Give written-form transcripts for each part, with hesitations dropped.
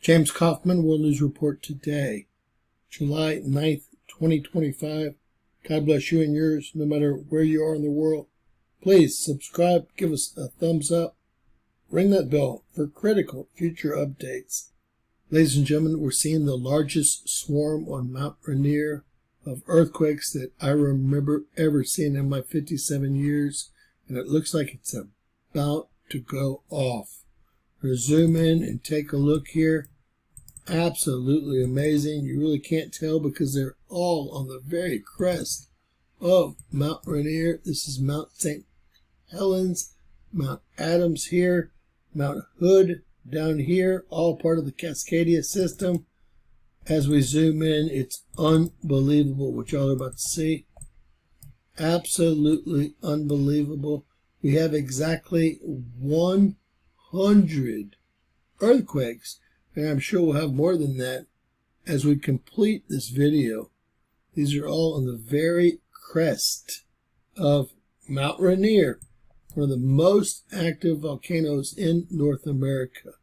James Kaufman, World News Report today, July 9th, 2025. God bless you and yours, no matter where you are in the world. Please subscribe, give us a thumbs up, ring that bell for critical future updates. Ladies and gentlemen, we're seeing the largest swarm on Mount Rainier of earthquakes that I remember ever seeing in my 57 years, and it looks like it's about to go off. We'll zoom in and take a look here. Absolutely amazing. You really can't tell because they're all on the very crest of Mount Rainier. This is Mount St. Helens, Mount Adams here, Mount Hood down here, all part of the Cascadia system. As we zoom in, it's unbelievable what y'all are about to see. Absolutely unbelievable. We have exactly 100 earthquakes, and I'm sure we'll have more than that as we complete this video. These are all on the very crest of Mount Rainier, one of the most active volcanoes in North America.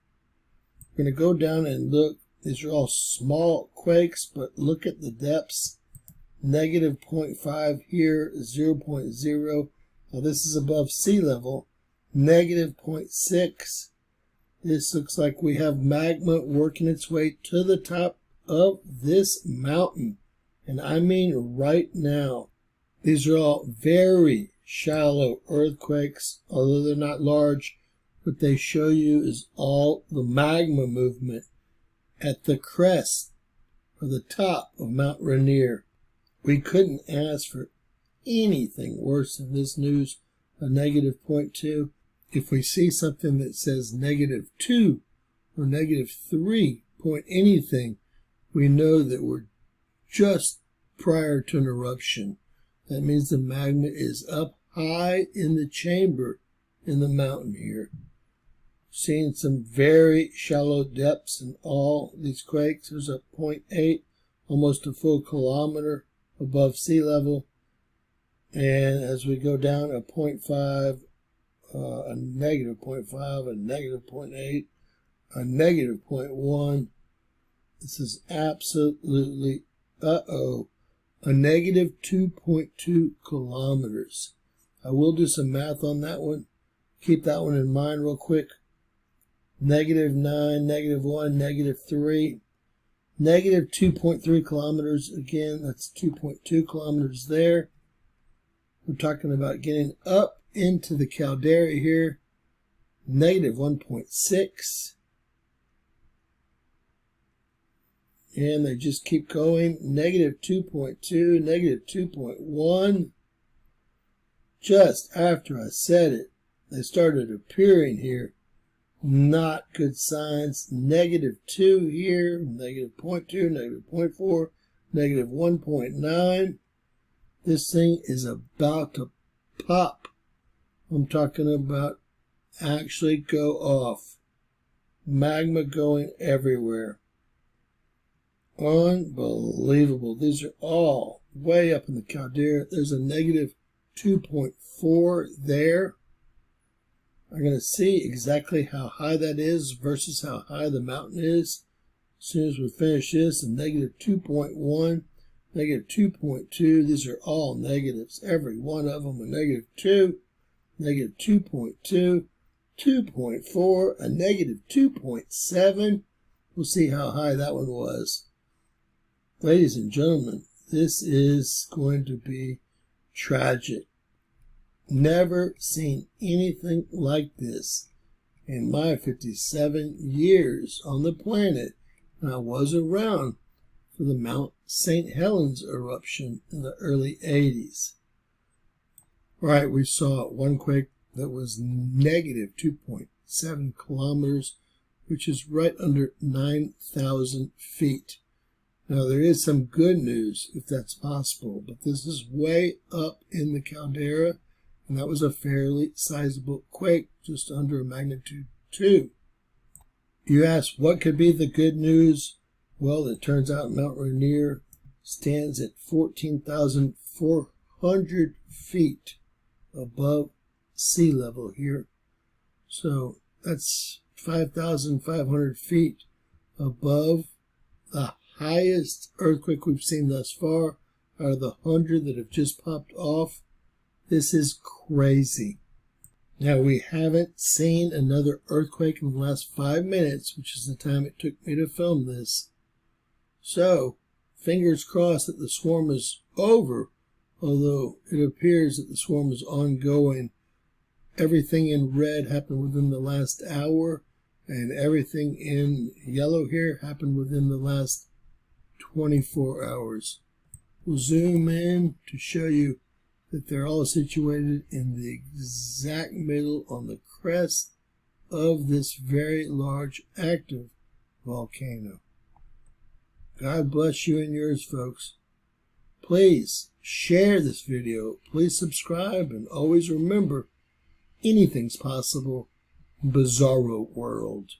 We're going to go down and look. These are all small quakes, but look at the depths. Negative 0.5 here, 0.0. Now this is above sea level. Negative 0.6. This looks like we have magma working its way to the top of this mountain. And I mean right now. These are all very shallow earthquakes, although they're not large. What they show you is all the magma movement at the crest or the top of Mount Rainier. We couldn't ask for anything worse than this news, a negative 0.2. If we see something that says negative 2 or negative 3 point anything, we know that we're just prior to an eruption. That means the magma is up high in the chamber in the mountain here. Seeing some very shallow depths in all these quakes. There's a 0.8, almost a full kilometer above sea level. And as we go down, a 0.5, a negative 0.5, a negative 0.8, a negative 0.1. This is absolutely, a negative 2.2 kilometers. I will do some math on that one. Keep that one in mind real quick. Negative 9, negative 1, negative 3. Negative 2.3 kilometers. Again, that's 2.2 kilometers there. We're talking about getting up into the caldera here. Negative 1.6. And they just keep going. Negative 2.2, negative 2.1. Just after I said it, they started appearing here. Not good signs. Negative 2 here, negative 0.2, negative 0.4, negative 1.9. This thing is about to pop. I'm talking about actually go off. Magma going everywhere. Unbelievable. These are all way up in the caldera. There's a negative 2.4 there. I'm going to see exactly how high that is versus how high the mountain is. As soon as we finish this, a negative 2.1, negative 2.2. These are all negatives. Every one of them a negative 2, negative 2.2, 2.4, a negative 2.7. We'll see how high that one was. Ladies and gentlemen, this is going to be tragic. Never seen anything like this in my 57 years on the planet. And I was around for the Mount St. Helens eruption in the early 80s. All right, we saw one quake that was negative 2.7 kilometers, which is right under 9,000 feet. Now, there is some good news, if that's possible, but this is way up in the caldera, and that was a fairly sizable quake, just under a magnitude 2. You ask, what could be the good news? Well, it turns out Mount Rainier stands at 14,400 feet above sea level here. So that's 5,500 feet above the highest earthquake we've seen thus far out of the 100 that have just popped off. This is crazy. Now, we haven't seen another earthquake in the last 5 minutes, which is the time it took me to film this. So, fingers crossed that the swarm is over, although it appears that the swarm is ongoing. Everything in red happened within the last hour, and everything in yellow here happened within the last 24 hours. We'll zoom in to show you that they're all situated in the exact middle on the crest of this very large active volcano. God bless you and yours, folks. Please share this video. Please subscribe, and always remember, anything's possible. Bizarro world.